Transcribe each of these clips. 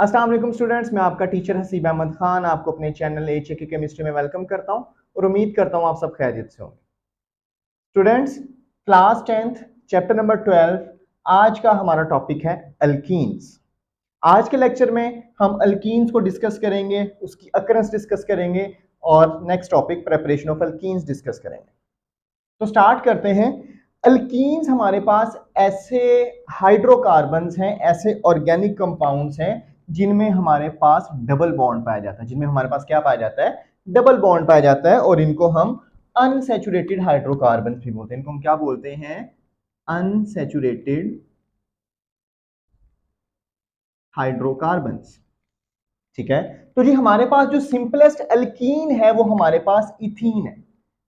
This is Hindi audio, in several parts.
अस्सलाम वालेकुम स्टूडेंट्स, मैं आपका टीचर हसीब अहमद खान आपको अपने चैनल एचए केमिस्ट्री में वेलकम करता हूं और उम्मीद करता हूं आप सब खैरियत से होंगे। Students, class 10th chapter number 12 आज का हमारा टॉपिक है अल्कीन्स। आज के लेक्चर में हम अल्कीन्स को डिस्कस करेंगे, उसकी अकरेंस डिस्कस करेंगे और next topic preparation of alkenes discuss करेंगे। तो स्टार्ट करते हैं। अल्कीन्स हमारे पास ऐसे हाइड्रोकार्बन्स हैं, ऐसे ऑर्गेनिक कंपाउंड्स हैं जिनमें हमारे पास डबल बॉन्ड पाया जाता है। जिनमें हमारे पास क्या पाया जाता है? डबल बॉन्ड पाया जाता है और इनको हम अनसैचुरेटेड हाइड्रोकार्बन्स भी बोलते हैं। इनको हम क्या बोलते हैं? Unsaturated hydrocarbons. ठीक है, तो जी हमारे पास जो सिंपलेस्ट अल्कीन है वो हमारे पास इथीन है।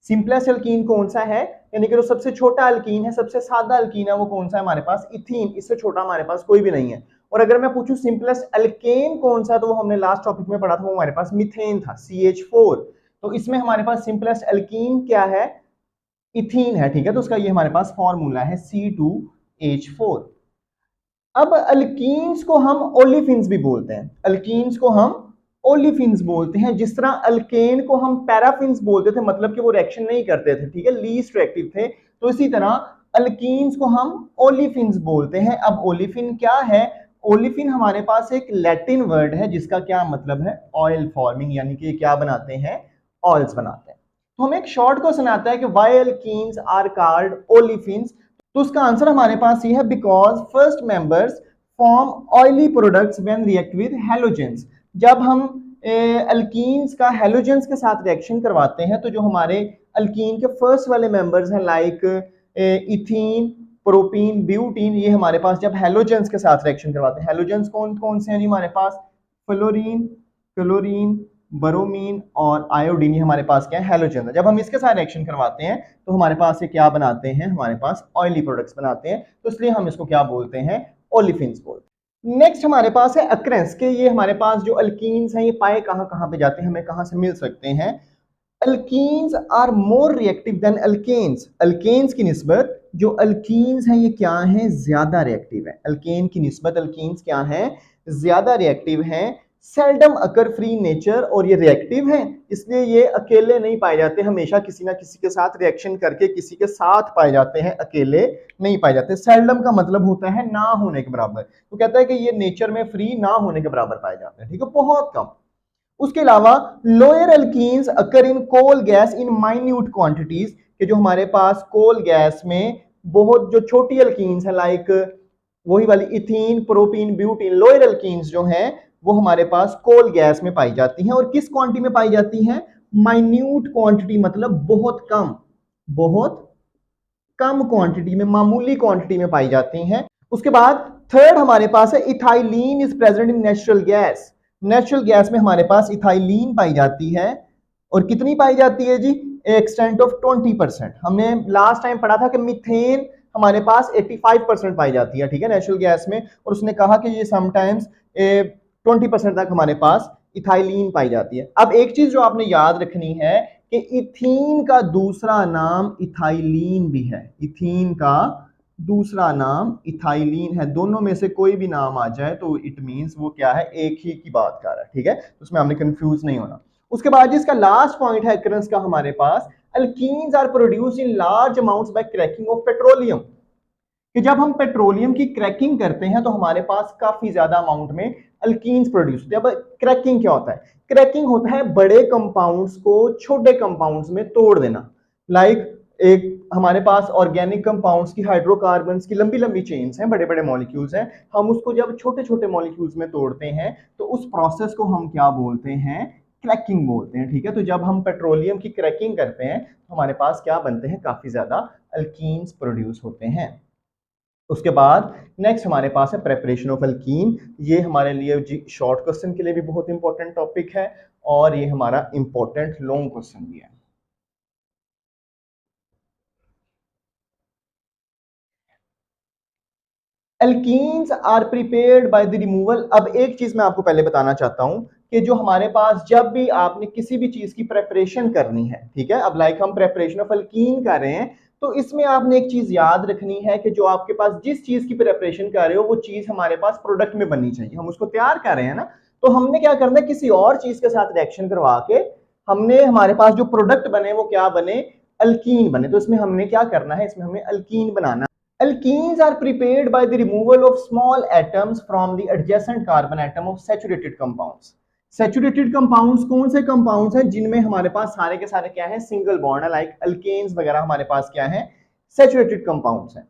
सिंपलेस्ट अल्कीन कौन सा है? यानी कि जो सबसे छोटा अल्कीन है, सबसे सादा अल्कीन है, वो कौन सा है हमारे पास? इथीन। इससे छोटा हमारे पास कोई भी नहीं है। और अगर मैं पूछूं सिंपलेस्ट अल्केन कौन सा, तो वो हमने लास्ट टॉपिक में पढ़ा था, वो हमारे पास मीथेन था, CH4। तो इसमें हमारे पास सिंपलेस्ट अल्कीन क्या है? इथीन है। ठीक है, तो उसका ये हमारे पास फॉर्मूला है C2H4। अब अल्कीन्स को हम ओलिफिन्स भी बोलते हैं। अल्कीन्स को हम ओलिफिन्स बोलते हैं। जिस तरह अल्केन को हम पैराफिन्स बोलते थे, मतलब कि वो रिएक्शन नहीं करते थे, ठीक है, लीस्ट रिएक्टिव थे, तो इसी तरह अल्कीन्स को हम ओलिफिन्स बोलते हैं। अब ओलिफिन क्या है? ओलिफिन हमारे पास एक लैटिन वर्ड है जिसका क्या मतलब है? ऑयल फॉर्मिंग, यानी कि क्या बनाते हैं? ऑयल्स बनाते हैं। तो हमें एक शॉर्ट क्वेश्चन आता है कि why alkenes are called olefins. तो उसका आंसर हमारे पास ये है, because first members form oily products when react with halogens. जब हम अल्कीन्स का हैलोजेंस के साथ रिएक्शन करवाते हैं तो जो हमारे अल्कीन के फर्स्ट वाले मेंबर्स हैं लाइक इथीन, प्रोपीन, ब्यूटीन, ये हमारे पास जब हैलोजेंस के साथ रिएक्शन करवाते हैं, हैलोजेंस कौन कौन से हैं जी हमारे पास? फ्लोरीन, क्लोरीन, ब्रोमीन और आयोडीन, ये हमारे पास क्या है? हैलोजन है। जब हम इसके साथ रिएक्शन करवाते हैं तो हमारे पास ये क्या बनाते हैं? हमारे पास ऑयली प्रोडक्ट्स बनाते हैं, तो इसलिए हम इसको क्या बोलते हैं? ओलिफिन्स बोलते हैं। नेक्स्ट हमारे पास है अक्रेंस के। ये हमारे पास जो अल्कीन्स हैं ये पाए कहां कहां पे जाते हैं, हमें कहां से मिल सकते हैं? Alkenes are more reactive than alkanes. Alkanes की निस्बत जो अल्कीन्स हैं ये क्या हैं? ज्यादा रिएक्टिव है। अल्केन की निस्बत अल्कीन्स क्या हैं? ज्यादा रिएक्टिव हैं। सेल्डम अकर फ्री नेचर, और ये रिएक्टिव हैं इसलिए ये अकेले नहीं पाए जाते, हमेशा किसी ना किसी के साथ रिएक्शन करके किसी के साथ पाए जाते हैं, अकेले नहीं पाए जाते। सेल्डम का मतलब होता है ना होने के बराबर। तो कहता है कि ये नेचर में फ्री ना होने के बराबर पाए जाते हैं, ठीक है, बहुत कम। उसके अलावा lower alkenes occur in coal gas in minute quantities, कि जो हमारे पास कोल गैस में बहुत जो छोटी अल्कीन्स है लाइक वही वाली ethene, propene, butene, lower alkenes जो हैं वो हमारे पास कोल गैस में पाई जाती हैं। और किस क्वांटिटी में पाई जाती हैं? माइन्यूट क्वांटिटी, मतलब बहुत कम, बहुत कम क्वांटिटी में, मामूली क्वांटिटी में पाई जाती हैं। उसके बाद थर्ड हमारे पास है ethylene is present in natural gas. Natural gas में हमारे पास इथाइलिन पाई जाती है, और कितनी पाई जाती है जी? Extent of 20%। हमने लास्ट टाइम पढ़ा था कि मीथेन हमारे पास 85% पाई जाती है, ठीक है, नेचुरल गैस में, और उसने कहा कि ये समटाइम्स 20% तक हमारे पास इथाइलिन पाई जाती है। अब एक चीज जो आपने याद रखनी है कि इथीन का दूसरा नाम इथाइलिन भी है। इथीन का दूसरा नाम इथाइलिन है। दोनों में से कोई भी नाम आ जाए तो इट मींस वो क्या है? एक ही की बात कर रहा है, ठीक है, उसमें हमने कंफ्यूज नहीं होना। उसके बाद जिसका लास्ट पॉइंट है अकरेंस का हमारे पास, alkenes are produced in large amounts by cracking of petroleum, कि जब हम पेट्रोलियम की क्रैकिंग करते हैं तो हमारे पास काफी ज्यादा अमाउंट में अल्कीन्स प्रोड्यूस होते हैं। अब क्रैकिंग क्या होता है? क्रैकिंग होता है बड़े कंपाउंड्स को छोटे कंपाउंड्स में तोड़ देना। लाइक एक हमारे पास ऑर्गेनिक कंपाउंड्स की, हाइड्रोकार्बन्स की लंबी लंबी चेन्स हैं, बड़े बड़े मॉलिक्यूल्स हैं, हम उसको जब छोटे छोटे मॉलिक्यूल्स में तोड़ते हैं तो उस प्रोसेस को हम क्या बोलते हैं? क्रैकिंग बोलते हैं, ठीक है। तो जब हम पेट्रोलियम की क्रैकिंग करते हैं तो हमारे पास क्या बनते हैं? काफी ज्यादा अल्कीन्स प्रोड्यूस होते हैं। उसके बाद नेक्स्ट हमारे पास है प्रेपरेशन ऑफ अल्कीन। ये हमारे लिए शॉर्ट क्वेश्चन के लिए भी बहुत इंपॉर्टेंट टॉपिक है और ये हमारा इंपॉर्टेंट लॉन्ग क्वेश्चन भी है। Alkenes are prepared by the removal. अब एक चीज मैं आपको पहले बताना चाहता हूं कि जो हमारे पास जब भी आपने किसी भी चीज की प्रेपरेशन करनी है, ठीक है, अब लाइक हम प्रेपरेशन ऑफ अल्कीन कर रहे हैं तो इसमें आपने एक चीज याद रखनी है कि जो आपके पास जिस चीज की प्रिपरेशन कर रहे हो वो चीज हमारे पास प्रोडक्ट में बननी चाहिए। हम उसको तैयार कर रहे हैं ना, तो हमने क्या करना है, किसी और चीज के साथ रिएक्शन करवा के हमने हमारे पास जो प्रोडक्ट बने वो क्या बने, अल्कीन बने। तो इसमें हमने क्या करना है, इसमें हमने alkyne banana. Alkenes are prepared by the removal of small atoms from the adjacent carbon atom of saturated compounds. Saturated compounds कौन से compounds हैं जिनमें हमारे पास सारे के सारे क्या है, सिंगल बॉन्ड है, लाइक अल्केन्स वगैरह हमारे पास क्या है, सैचुरेटेड कंपाउंड्स हैं।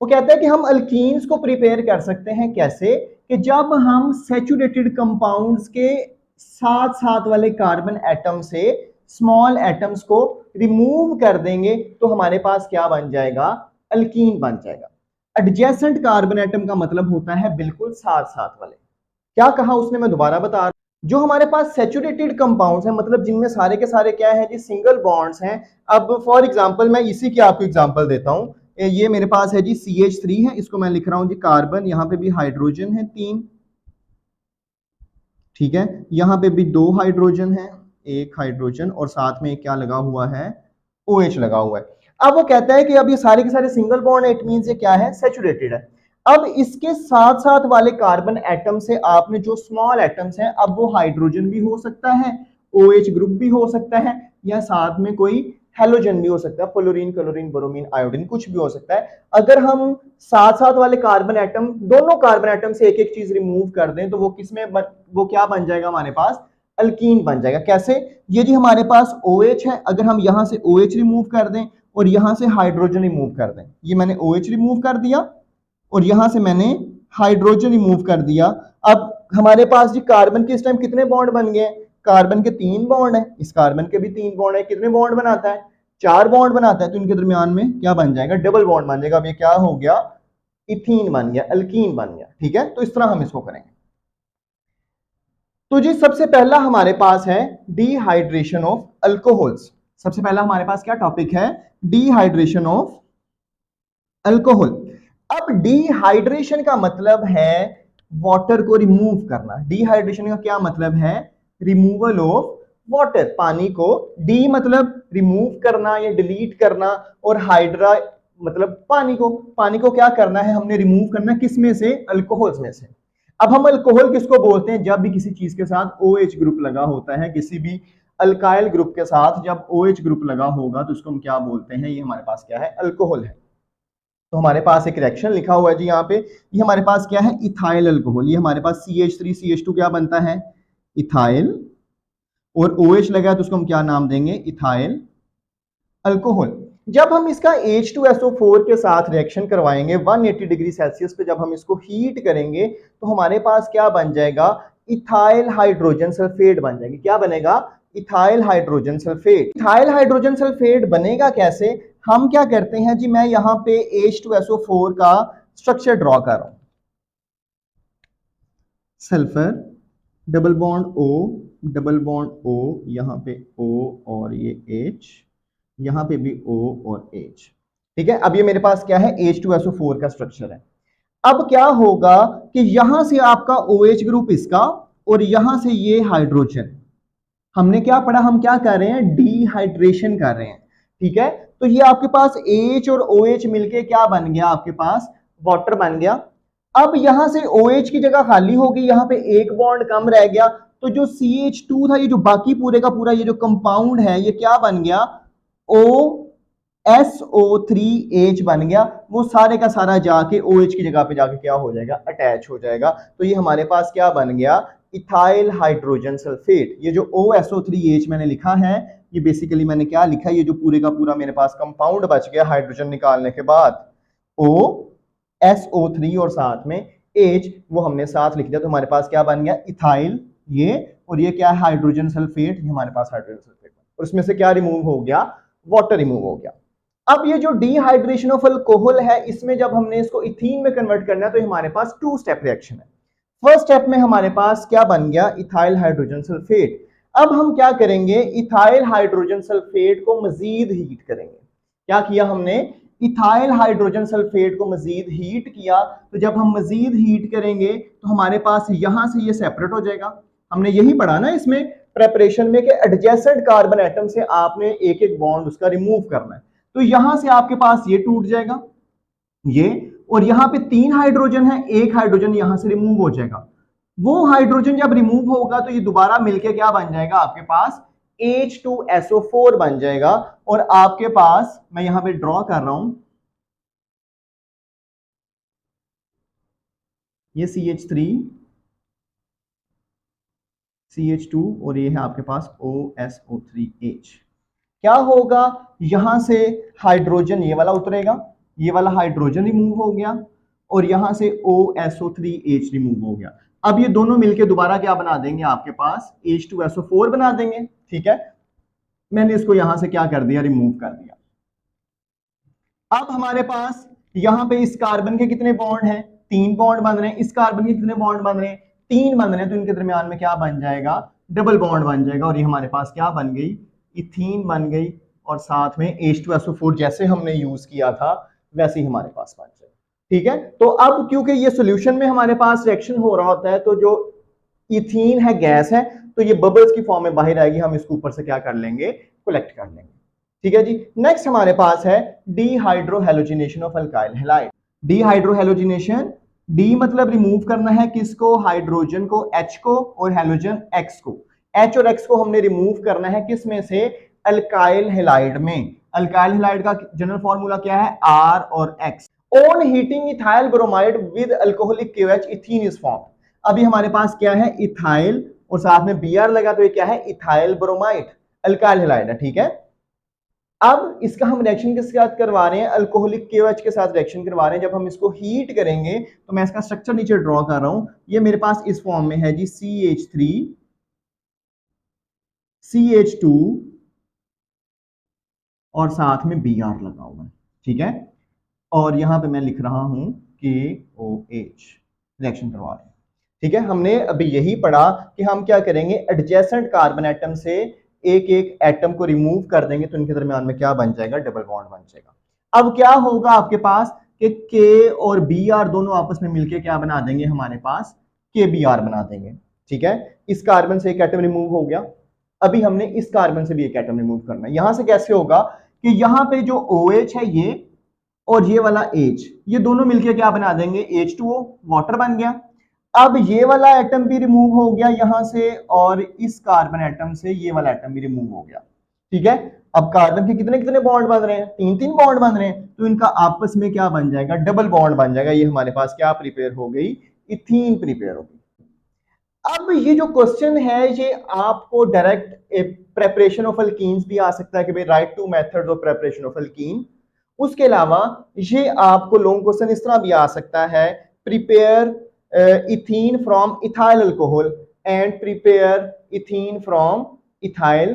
वो कहता है कि हम अल्कीन्स को प्रिपेयर कर सकते हैं कैसे, कि जब हम सैचुरेटेड कंपाउंड्स के साथ साथ वाले कार्बन एटम से स्मॉल एटम्स को रिमूव कर देंगे तो हमारे पास क्या बन जाएगा, अल्कीन बन जाएगा। एडजेसेंट कार्बन एटम का मतलब होता है बिल्कुल साथ साथ वाले। क्या कहा उसने, मैं दोबारा बता रहा हूं, जो हमारे पास सैचुरेटेड कंपाउंड्स हैं मतलब जिनमें सारे के सारे क्या है जी, सिंगल बॉन्ड्स हैं। अब फॉर एग्जांपल मैं इसी की आपको एग्जांपल देता हूं, ये मेरे पास है जी CH3 है, इसको मैं लिख रहा हूं जी कार्बन, यहां पे भी हाइड्रोजन है 3, ठीक है, यहां पे भी 2 हाइड्रोजन है, 1 हाइड्रोजन, और साथ में क्या लगा हुआ है, OH लगा हुआ है। अब वो कहता है कि अब ये सारे के सारे सिंगल बॉन्ड, इट मींस ये क्या है, सैचुरेटेड है। अब इसके साथ साथ वाले कार्बन एटम से आपने जो स्मॉल एटम्स हैं, अब वो हाइड्रोजन भी हो सकता है, OH ग्रुप भी हो सकता है, या साथ में कोई हेलोजन भी हो सकता है, फ्लोरीन, क्लोरीन, ब्रोमीन, आयोडीन, कुछ भी हो सकता है। अगर हम साथ साथ वाले कार्बन एटम, दोनों कार्बन एटम से एक एक चीज रिमूव कर दें तो वो किसमें वो क्या बन जाएगा, हमारे पास अल्कीन बन जाएगा। कैसे, ये जी हमारे पास OH है, अगर हम यहां से OH रिमूव कर दें और यहां से हाइड्रोजन रिमूव कर दें, ये मैंने OH रिमूव कर दिया और यहां से मैंने हाइड्रोजन रिमूव कर दिया। अब हमारे पास जी कार्बन के इस टाइम कितने बॉन्ड बन गए, कार्बन के 3 बॉन्ड है, इस कार्बन के भी 3 बॉन्ड है, कितने बॉन्ड बनाता है, 4 बॉन्ड बनाता है, तो इनके दरमियान में क्या बन जाएगा, डबल बॉन्ड बन जाएगा। अब ये क्या हो गया, इथीन बन गया, अल्कीन बन गया, ठीक है। तो इस तरह हम इसको करेंगे। तो जी सबसे पहला हमारे पास है डिहाइड्रेशन ऑफ अल्कोहल्स। सबसे पहला हमारे पास क्या टॉपिक है, डिहाइड्रेशन ऑफ अल्कोहल। अब डिहाइड्रेशन का मतलब है वाटर को रिमूव करना। डिहाइड्रेशन का क्या मतलब है, रिमूवल ऑफ वाटर, पानी को, डी मतलब रिमूव करना या डिलीट करना, और हाइड्रा मतलब पानी को क्या करना है, हमने रिमूव करना, किस में से, अल्कोहल्स में से। अब हम अल्कोहल किसको बोलते हैं, जब भी किसी चीज के साथ OH ग्रुप लगा होता है, किसी भी अल्काइल ग्रुप के साथ जब OH ग्रुप लगा होगा तो उसको हम क्या बोलते हैं, ये हमारे पास क्या है, अल्कोहल है। तो हमारे पास एक रिएक्शन लिखा हुआ है जी यहाँ पे, ये हमारे पास क्या है, इथाइल अल्कोहल। ये हमारे पास CH3 CH2 क्या बनता है, इथाइल, और OH लगा है तो उसको हम क्या नाम देंगे, इथाइल अल्कोहल। जब हम इसका H2SO4 के साथ रिएक्शन करवाएंगे 180 डिग्री सेल्सियस पे, जब हम इसको हीट करेंगे तो हमारे पास क्या बन जाएगा, इथाइल हाइड्रोजन सल्फेट बन जाएगी। क्या बनेगा, ethyl hydrogen sulphate. Ethyl hydrogen sulphate बनेगा कैसे, हम क्या करते हैं जी, मैं यहां पे H2SO4 का स्ट्रक्चर ड्रॉ कर रहा हूं, sulphur, double bond O, double bond O, यहां पे O और ये H, यहां पे भी O और H, ठीक है। अब ये मेरे पास क्या है, H2SO4 का स्ट्रक्चर है। अब क्या होगा कि यहां से आपका OH ग्रुप इसका, और यहां से ये हाइड्रोजन, हमने क्या पढ़ा, हम क्या कर रहे हैं, डिहाइड्रेशन कर रहे हैं, ठीक है। तो ये आपके पास H और OH मिलके क्या बन गया, आपके पास वाटर बन गया। अब यहां से OH की जगह खाली होगी, यहां पे एक बॉन्ड कम रह गया, तो जो CH2 था, ये जो बाकी पूरे का पूरा ये जो कंपाउंड है, ये क्या बन गया, OSO3H बन गया। वो सारे का सारा जाके OH की जगह पे जाके क्या हो जाएगा, अटैच हो जाएगा। तो ये हमारे पास क्या बन गया, इथाइल हाइड्रोजन सल्फेट। ये जो OSO3H मैंने लिखा है, ये बेसिकली मैंने क्या लिखा है, ये जो पूरे का पूरा मेरे पास कंपाउंड बच गया हाइड्रोजन निकालने के बाद, OSO3 और साथ में H, वो हमने साथ लिख दिया। तो हमारे पास क्या बन गया, इथाइल, ये, और ये क्या है, हाइड्रोजन सल्फेट, ये हमारे पास हाइड्रोजन सल्फेट, और इसमें से क्या रिमूव हो गया, वाटर रिमूव हो गया। अब ये जो डिहाइड्रेशन ऑफ अल्कोहल है, इसमें जब हमने इसको इथीन में कन्वर्ट करना है तो हमारे पास 2 स्टेप रिएक्शन है। फर्स्ट स्टेप में हमारे पास क्या बन गया, इथाइल हाइड्रोजन सल्फेट। अब हम क्या करेंगे, इथाइल हाइड्रोजन सल्फेट को मजीद हीट करेंगे। क्या किया हमने, इथाइल हाइड्रोजन सल्फेट को मजीद हीट किया। तो जब हम मजीद हीट करेंगे तो हमारे पास यहां से ये सेपरेट हो जाएगा। हमने यही पढ़ा ना इसमें प्रेपरेशन में कि एडजेसेंट कार्बन एटम से आपने एक एक बॉन्ड उसका रिमूव करना है। तो यहां से आपके पास ये टूट जाएगा ये, और यहां पे 3 हाइड्रोजन है, एक हाइड्रोजन यहां से रिमूव हो जाएगा। वो हाइड्रोजन जब रिमूव होगा तो ये दोबारा मिलके क्या बन जाएगा आपके पास H2SO4 बन जाएगा। और आपके पास मैं यहां पे ड्रॉ कर रहा हूं ये CH3 CH2 और ये है आपके पास OSO3H। क्या होगा, यहां से हाइड्रोजन ये वाला उतरेगा, ये वाला हाइड्रोजन रिमूव हो गया और यहां से OSO3H रिमूव हो गया। अब ये दोनों मिलके दोबारा क्या बना देंगे आपके पास H2SO4 बना देंगे। ठीक है, मैंने इसको यहां से क्या कर दिया, रिमूव कर दिया। अब हमारे पास यहां पे इस कार्बन के कितने बॉन्ड हैं, 3 बॉन्ड बन रहे हैं। इस कार्बन के कितने बॉन्ड बन रहे हैं, 3 बन रहे हैं। तो इनके दरमियान में क्या बन जाएगा, डबल बॉन्ड बन जाएगा। और ये हमारे पास क्या बन गई, इथीन बन गई। और साथ में H2SO4 जैसे हमने यूज किया था वैसे ही हमारे पास बन जाएगा। ठीक है, तो अब क्योंकि ये सोल्यूशन में हमारे पास रिएक्शन हो रहा होता है, तो जो इथीन है गैस है, तो ये बबल्स की फॉर्म में बाहर आएगी। हम इसको ऊपर से क्या कर लेंगे, कलेक्ट कर लेंगे। ठीक है जी। नेक्स्ट हमारे पास है dehydrohalogenation of alkyl halide. Dehydrohalogenation, D मतलब रिमूव करना है किसको, हाइड्रोजन को, H को, और हेलोजन X को। H और X को हमने रिमूव करना है किस में से, अल्काइल हैलाइड में। अल्काइल हैलाइड का जनरल फॉर्मूला क्या है, R और X। On heating ethyl bromide with alcoholic KOH ethene is form. अभी हमारे पास क्या है, इथाइल और साथ में Br लगा, तो ये क्या है, इथाइल ब्रोमाइड, अल्काइल हैलाइड है। ठीक है, अब इसका हम रिएक्शन किसके साथ करवा रहे हैं, अल्कोहलिक KOH के साथ रिएक्शन करवा रहे हैं। जब हम इसको हीट करेंगे तो मैं इसका स्ट्रक्चर नीचे ड्रॉ कर रहा हूं, ये मेरे पास इस फॉर्म में है जी, CH3 CH2 और साथ में Br लगा हुआ है। ठीक है, और यहां पे मैं लिख रहा हूं KOH, रिएक्शन करवा रहे हैं। ठीक है, हमने अभी यही पढ़ा कि हम क्या करेंगे, एडजेसेंट कार्बन एटम से एक एक एटम को रिमूव कर देंगे तो इनके दरमियान में क्या बन जाएगा, डबल बॉन्ड बन जाएगा। अब क्या होगा आपके पास कि K और Br दोनों आपस में मिलके क्या बना देंगे, हमारे पास KBr बना देंगे। ठीक है, इस कार्बन से एक एटम रिमूव हो गया, अभी हमने इस कार्बन से भी एक एटम रिमूव करना है। यहां से कैसे होगा कि यहां पे जो OH है ये और ये वाला H, ये दोनों मिलके क्या बना देंगे, H2O, वाटर बन गया। अब ये वाला एटम भी रिमूव हो गया यहां से, और इस कार्बन एटम से ये वाला एटम भी रिमूव हो गया। ठीक है, अब कार्बन के कितने कितने बॉन्ड बन रहे हैं, 3 बॉन्ड बन रहे हैं, तो इनका आपस में क्या बन जाएगा, डबल बॉन्ड बन जाएगा। ये हमारे पास क्या प्रिपेयर हो गई, इथीन प्रिपेयर हो गई। अब ये जो क्वेश्चन है ये आपको डायरेक्ट प्रेपरेशन ऑफ अल्कीन्स भी आ सकता है कि भाई right two methods of preparation of alkyne. उसके अलावा ये आपको लॉन्ग क्वेश्चन इस तरह भी आ सकता है, prepare ethene from ethyl alcohol and prepare ethene from ethyl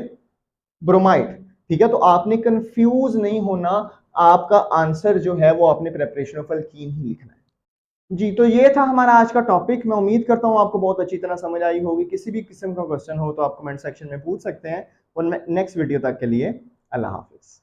bromide. ठीक है, तो आपने कंफ्यूज नहीं होना, आपका आंसर जो है वो आपने प्रेपरेशन ऑफ अल्कीन ही लिखना है जी। तो ये था हमारा आज का टॉपिक। मैं उम्मीद करता हूँ आपको बहुत अच्छी तरह समझ आई होगी। किसी भी किस्म का क्वेश्चन हो तो आप कमेंट सेक्शन में पूछ सकते हैं। और नेक्स्ट वीडियो तक के लिए अल्लाह हाफिज।